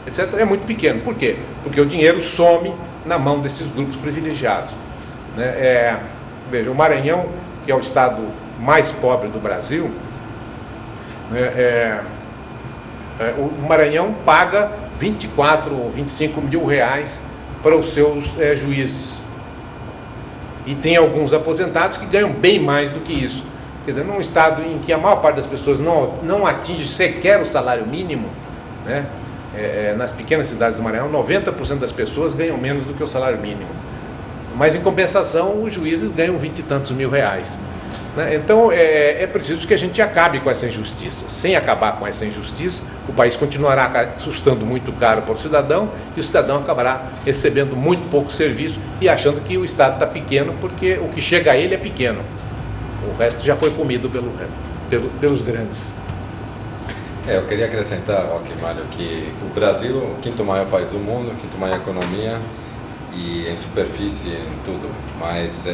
etc., é muito pequeno. Por quê? Porque o dinheiro some na mão desses grupos privilegiados, né? Veja, o Maranhão, que é o estado mais pobre do Brasil, né, o Maranhão paga 24 ou 25 mil reais para os seus juízes. E tem alguns aposentados que ganham bem mais do que isso. Quer dizer, num estado em que a maior parte das pessoas não atinge sequer o salário mínimo, né, nas pequenas cidades do Maranhão, 90% das pessoas ganham menos do que o salário mínimo. Mas, em compensação, os juízes ganham 20 e tantos mil reais. Né? Então, é preciso que a gente acabe com essa injustiça. Sem acabar com essa injustiça, o país continuará custando muito caro para o cidadão e o cidadão acabará recebendo muito pouco serviço e achando que o Estado está pequeno porque o que chega a ele é pequeno. O resto já foi comido pelos grandes. Eu queria acrescentar, Mário, que o Brasil é o quinto maior país do mundo, quinto maior economia e em superfície, em tudo. Mas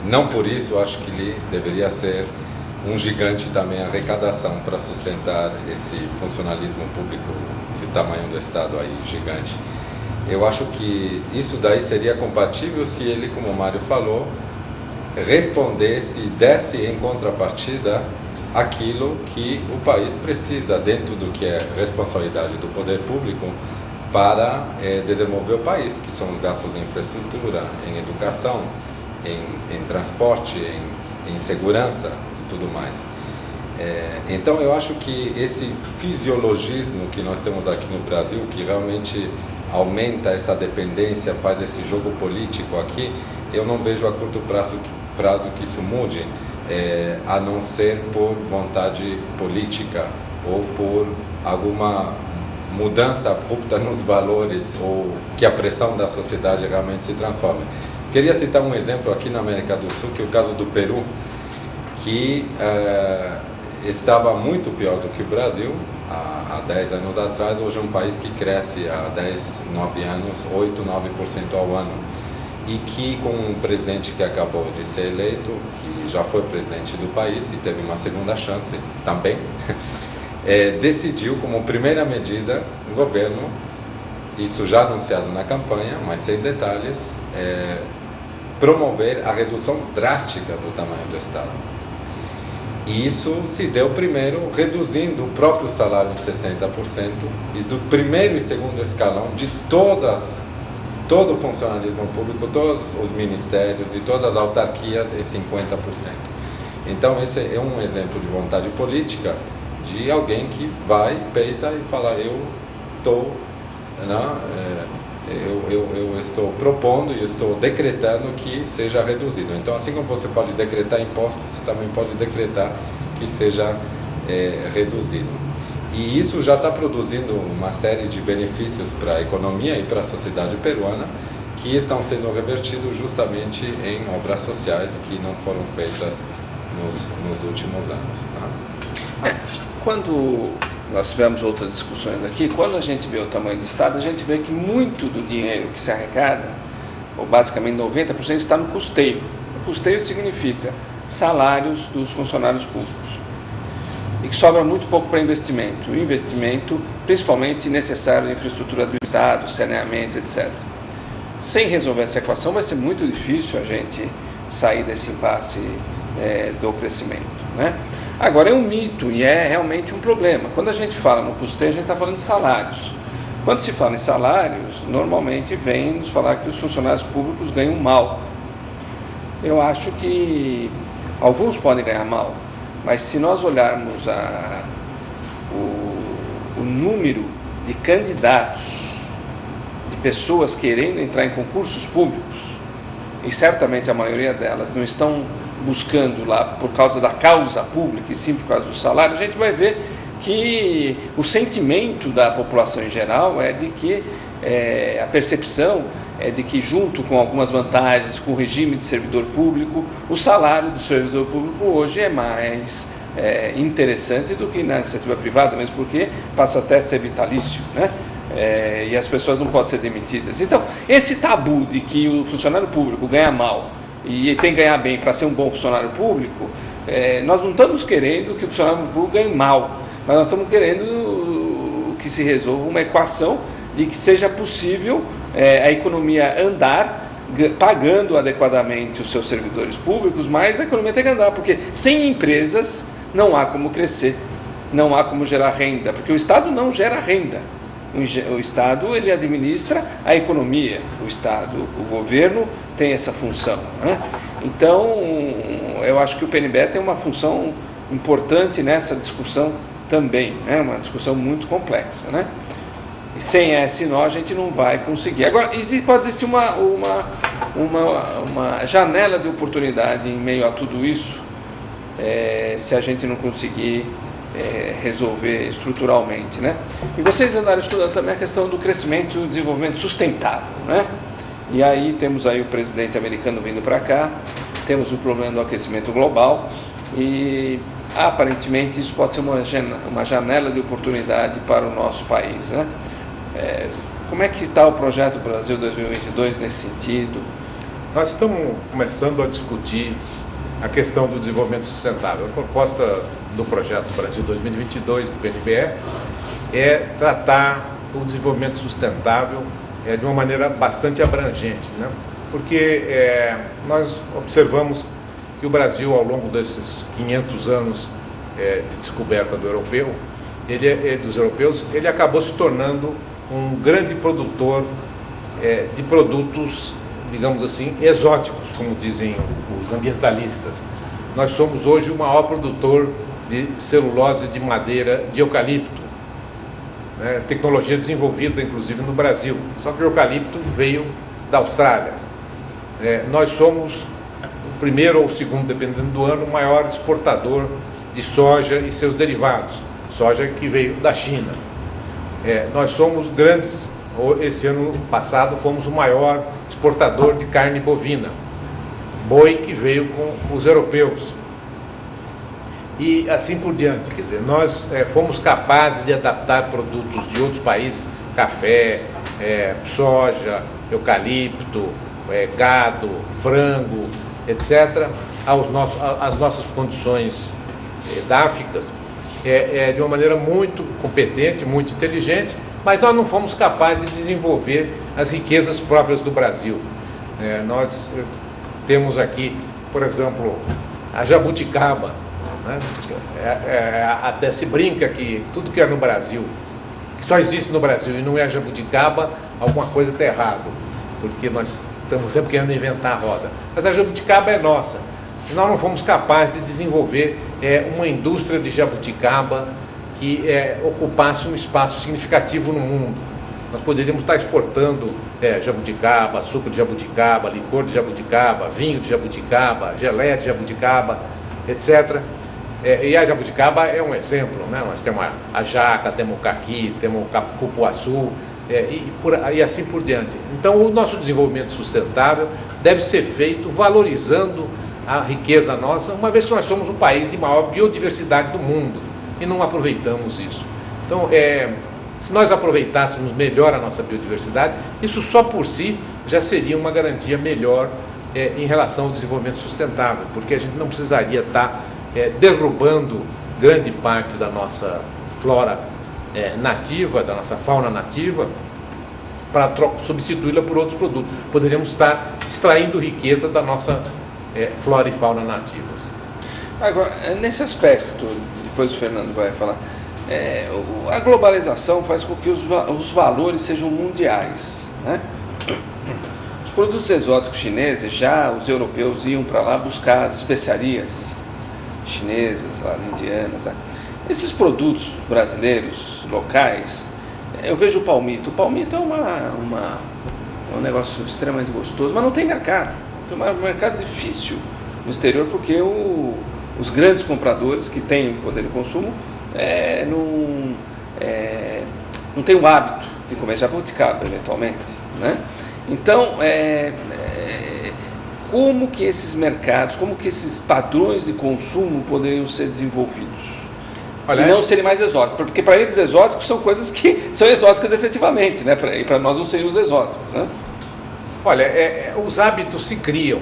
não por isso eu acho que ele deveria ser um gigante também, a arrecadação para sustentar esse funcionalismo público e o tamanho do Estado aí gigante. Eu acho que isso daí seria compatível se ele, como o Mário falou, respondesse e desse em contrapartida aquilo que o país precisa dentro do que é responsabilidade do poder público para desenvolver o país, que são os gastos em infraestrutura, em educação, em transporte, em segurança e tudo mais. Então eu acho que esse fisiologismo que nós temos aqui no Brasil, que realmente aumenta essa dependência, faz esse jogo político aqui, eu não vejo a curto prazo que isso mude, a não ser por vontade política ou por alguma mudança abrupta nos valores ou que a pressão da sociedade realmente se transforme. Queria citar um exemplo aqui na América do Sul, que é o caso do Peru, que estava muito pior do que o Brasil há 10 anos atrás. Hoje é um país que cresce há 10, 9 anos, 8, 9% ao ano. E que, com um presidente que acabou de ser eleito, que já foi presidente do país e teve uma segunda chance também, decidiu, como primeira medida, o governo, isso já anunciado na campanha, mas sem detalhes, promover a redução drástica do tamanho do Estado. E isso se deu primeiro reduzindo o próprio salário em 60% e do primeiro e segundo escalão de todo o funcionalismo público, todos os ministérios e todas as autarquias em 50%. Então esse é um exemplo de vontade política de alguém que vai, peita e fala, eu estou propondo e estou decretando que seja reduzido. Então, assim como você pode decretar impostos, você também pode decretar que seja reduzido. E isso já está produzindo uma série de benefícios para a economia e para a sociedade peruana, que estão sendo revertidos justamente em obras sociais que não foram feitas nos últimos anos. Né? Quando nós tivemos outras discussões aqui, quando a gente vê o tamanho do Estado, a gente vê que muito do dinheiro que se arrecada, ou basicamente 90%, está no custeio. O custeio significa salários dos funcionários públicos. E que sobra muito pouco para investimento. E investimento, principalmente necessário em infraestrutura do Estado, saneamento, etc. Sem resolver essa equação, vai ser muito difícil a gente sair desse impasse do crescimento, né? Agora, é um mito e é realmente um problema. Quando a gente fala no custeio, a gente está falando de salários. Quando se fala em salários, normalmente vem nos falar que os funcionários públicos ganham mal. Eu acho que alguns podem ganhar mal, mas se nós olharmos o número de candidatos, de pessoas querendo entrar em concursos públicos, e certamente a maioria delas não estão buscando lá por causa da causa pública e sim por causa do salário, a gente vai ver que o sentimento da população em geral é de que a percepção é de que, junto com algumas vantagens com o regime de servidor público, o salário do servidor público hoje é mais interessante do que na iniciativa privada, mesmo porque passa até a ser vitalício, né? E as pessoas não podem ser demitidas. Então, esse tabu de que o funcionário público ganha mal e tem que ganhar bem para ser um bom funcionário público, nós não estamos querendo que o funcionário público ganhe mal, mas nós estamos querendo que que se resolva uma equação de que seja possível a economia andar pagando adequadamente os seus servidores públicos, mas a economia tem que andar, porque sem empresas não há como crescer, não há como gerar renda, porque o Estado não gera renda. O Estado, ele administra a economia, o governo tem essa função, né? Então, eu acho que o PNBE tem uma função importante nessa discussão também, né? Uma discussão muito complexa, né? E sem esse nó a gente não vai conseguir. Agora, pode existir uma janela de oportunidade em meio a tudo isso, se a gente não conseguir resolver estruturalmente, né? E vocês andaram estudando também a questão do crescimento e do desenvolvimento sustentável, né? E aí temos aí o presidente americano vindo para cá, temos o problema do aquecimento global e aparentemente isso pode ser uma janela de oportunidade para o nosso país, né? Como é que está o projeto Brasil 2022 nesse sentido? Nós estamos começando a discutir a questão do desenvolvimento sustentável. A proposta do projeto Brasil 2022 do PNBE é tratar o desenvolvimento sustentável de uma maneira bastante abrangente, né? Porque nós observamos que o Brasil, ao longo desses 500 anos de descoberta do europeu, dos europeus, ele acabou se tornando um grande produtor de produtos, digamos assim, exóticos, como dizem os ambientalistas. Nós somos hoje o maior produtor de celulose de madeira de eucalipto, né? Tecnologia desenvolvida inclusive no Brasil, só que o eucalipto veio da Austrália. Nós somos o primeiro ou o segundo, dependendo do ano, o maior exportador de soja e seus derivados, soja que veio da China. Nós somos grandes, esse ano passado fomos o maior exportador de carne bovina, boi que veio com os europeus. E assim por diante, quer dizer, nós fomos capazes de adaptar produtos de outros países, café, soja, eucalipto, gado, frango, etc., às nossas condições edáficas, de uma maneira muito competente, muito inteligente, mas nós não fomos capazes de desenvolver as riquezas próprias do Brasil. Nós temos aqui, por exemplo, a jabuticaba, né? Até se brinca que tudo que é no Brasil, que só existe no Brasil e não é jabuticaba, alguma coisa está errado, porque nós estamos sempre querendo inventar a roda. Mas a jabuticaba é nossa. E nós não fomos capazes de desenvolver uma indústria de jabuticaba que ocupasse um espaço significativo no mundo. Nós poderíamos estar exportando jabuticaba, suco de jabuticaba, licor de jabuticaba, vinho de jabuticaba, geleia de jabuticaba, etc. E a jabuticaba é um exemplo, né? Nós temos a jaca, temos o caqui, temos o cupuaçu, e assim por diante. Então, o nosso desenvolvimento sustentável deve ser feito valorizando a riqueza nossa, uma vez que nós somos o país de maior biodiversidade do mundo e não aproveitamos isso. Então, se nós aproveitássemos melhor a nossa biodiversidade, isso só por si já seria uma garantia melhor em relação ao desenvolvimento sustentável, porque a gente não precisaria estar derrubando grande parte da nossa flora nativa, da nossa fauna nativa, para substituí-la por outros produtos. Poderíamos estar extraindo riqueza da nossa flora e fauna nativas. Agora, nesse aspecto, depois o Fernando vai falar, a globalização faz com que os valores sejam mundiais, né? Os produtos exóticos chineses, já os europeus iam para lá buscar as especiarias chinesas, lá, indianas, né? Esses produtos brasileiros, locais, eu vejo o palmito. O palmito é um negócio extremamente gostoso, mas não tem mercado. Tem um mercado difícil no exterior, porque os grandes compradores que têm poder de consumo não tem o hábito de comer jabuticaba, eventualmente, né? Então, como que esses mercados, como que esses padrões de consumo poderiam ser desenvolvidos? Olha, e não serem mais exóticos, porque para eles exóticos são coisas que são exóticas efetivamente, né? E para nós não seriam os exóticos, né? Olha, os hábitos se criam.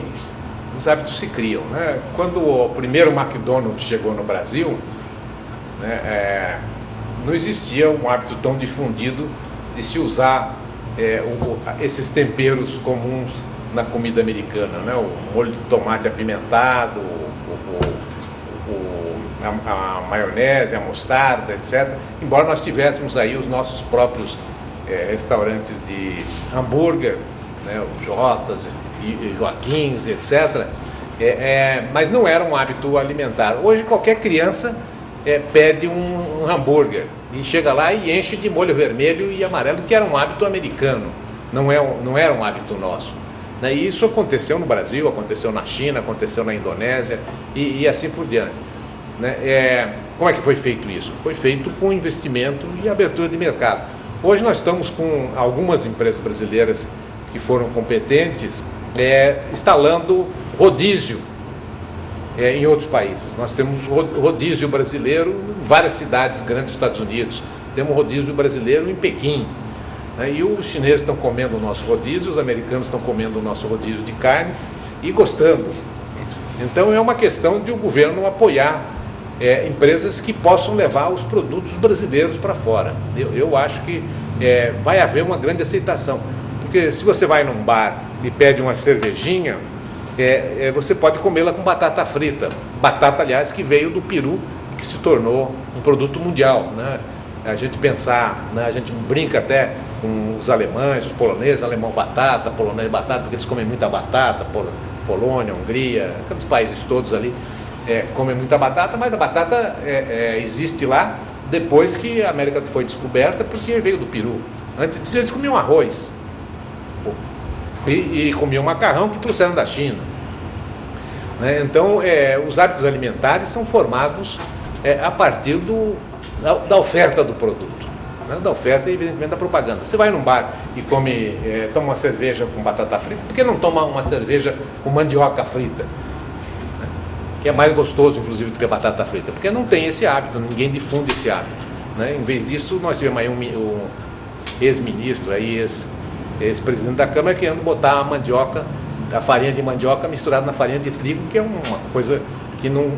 Os hábitos se criam, né? Quando o primeiro McDonald's chegou no Brasil, né, não existia um hábito tão difundido de se usar esses temperos comuns na comida americana, né? O molho de tomate apimentado, a maionese, a mostarda, etc. Embora nós tivéssemos aí os nossos próprios restaurantes de hambúrguer, né? O Jotas e Joaquins, etc. Mas não era um hábito alimentar. Hoje qualquer criança pede um hambúrguer e chega lá e enche de molho vermelho e amarelo, que era um hábito americano, não era um hábito nosso. Né? E isso aconteceu no Brasil, aconteceu na China, aconteceu na Indonésia e assim por diante. Né? Como é que foi feito isso? Foi feito com investimento e abertura de mercado. Hoje nós estamos com algumas empresas brasileiras que foram competentes instalando rodízio em outros países. Nós temos rodízio brasileiro em várias cidades grandes dos Estados Unidos. Temos rodízio brasileiro em Pequim. Né? E os chineses estão comendo o nosso rodízio, os americanos estão comendo o nosso rodízio de carne e gostando. Então é uma questão de o governo apoiar empresas que possam levar os produtos brasileiros para fora. Eu acho que vai haver uma grande aceitação. Porque se você vai num bar e pede uma cervejinha, você pode comê-la com batata frita. Batata, aliás, que veio do Peru, que se tornou um produto mundial. Né? A gente pensar, né? A gente brinca até com os alemães, os poloneses, alemão batata, polonês batata, porque eles comem muita batata, Polônia, Hungria, aqueles países todos ali comem muita batata, mas a batata existe lá depois que a América foi descoberta, porque veio do Peru. Antes disso eles comiam arroz. E comiam macarrão que trouxeram da China. Né? Então, os hábitos alimentares são formados a partir da oferta do produto, né? Da oferta e, evidentemente, da propaganda. Você vai num bar e toma uma cerveja com batata frita, por que não toma uma cerveja com mandioca frita? Né? Que é mais gostoso, inclusive, do que a batata frita. Porque não tem esse hábito, ninguém difunde esse hábito. Né? Em vez disso, nós tivemos aí um ex-ministro, ex-presidente da Câmara, querendo botar a farinha de mandioca misturada na farinha de trigo, que é uma coisa que não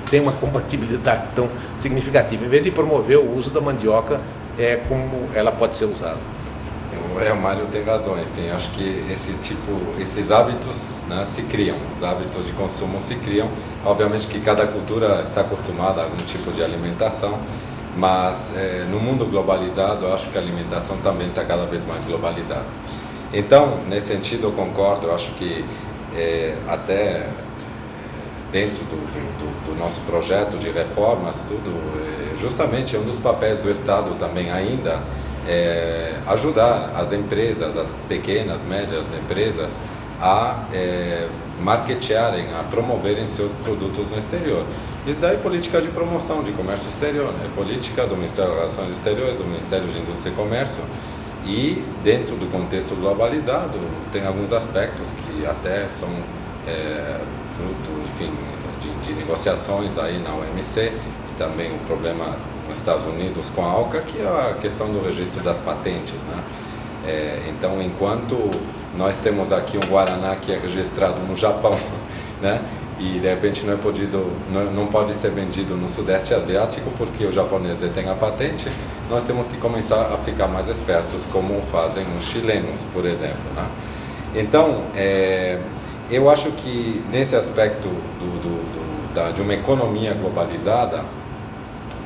tem uma compatibilidade tão significativa. Em vez de promover o uso da mandioca, como ela pode ser usada. O Mário tem razão. Enfim, acho que esses hábitos, né, se criam, os hábitos de consumo se criam. Obviamente que cada cultura está acostumada a algum tipo de alimentação, mas no mundo globalizado, eu acho que a alimentação também está cada vez mais globalizada. Então, nesse sentido, eu concordo. Eu acho que até dentro do nosso projeto de reformas, justamente é um dos papéis do Estado também ainda ajudar as empresas, as pequenas, médias empresas, a marketearem, a promoverem seus produtos no exterior. Isso daí é política de promoção de comércio exterior, né? Política do Ministério das Relações Exteriores, do Ministério de Indústria e Comércio, e dentro do contexto globalizado tem alguns aspectos que até são fruto, enfim, de negociações aí na OMC, e também o problema nos Estados Unidos com a ALCA, que é a questão do registro das patentes, né? Então, enquanto nós temos aqui um guaraná que é registrado no Japão, né? E de repente não pode ser vendido no Sudeste Asiático porque o japonês detém a patente, nós temos que começar a ficar mais espertos, como fazem os chilenos, por exemplo, né? Então, eu acho que nesse aspecto de uma economia globalizada,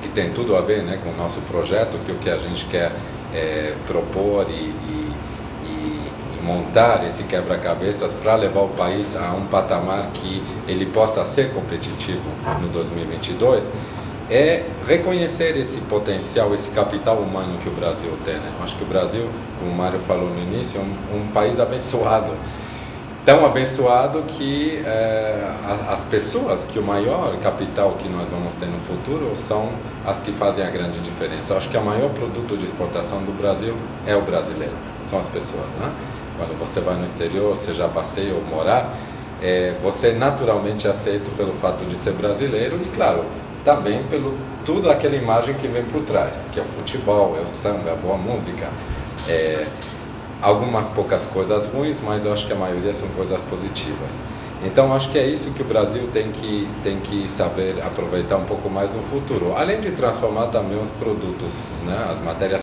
que tem tudo a ver, né, com o nosso projeto, que o que a gente quer propor e montar esse quebra-cabeças para levar o país a um patamar que ele possa ser competitivo no 2022, é reconhecer esse potencial, esse capital humano que o Brasil tem, né? Eu acho que o Brasil, como o Mário falou no início, é um país abençoado. Tão abençoado que as pessoas, que o maior capital que nós vamos ter no futuro são as que fazem a grande diferença. Eu acho que o maior produto de exportação do Brasil é o brasileiro, são as pessoas, né? Quando você vai no exterior, seja passeio ou morar, você naturalmente é aceito pelo fato de ser brasileiro e, claro, também pelo tudo aquela imagem que vem por trás, que é o futebol, é o samba, é a boa música. Algumas poucas coisas ruins, mas eu acho que a maioria são coisas positivas. Então, acho que é isso que o Brasil tem que saber aproveitar um pouco mais no futuro. Além de transformar também os produtos, né, as matérias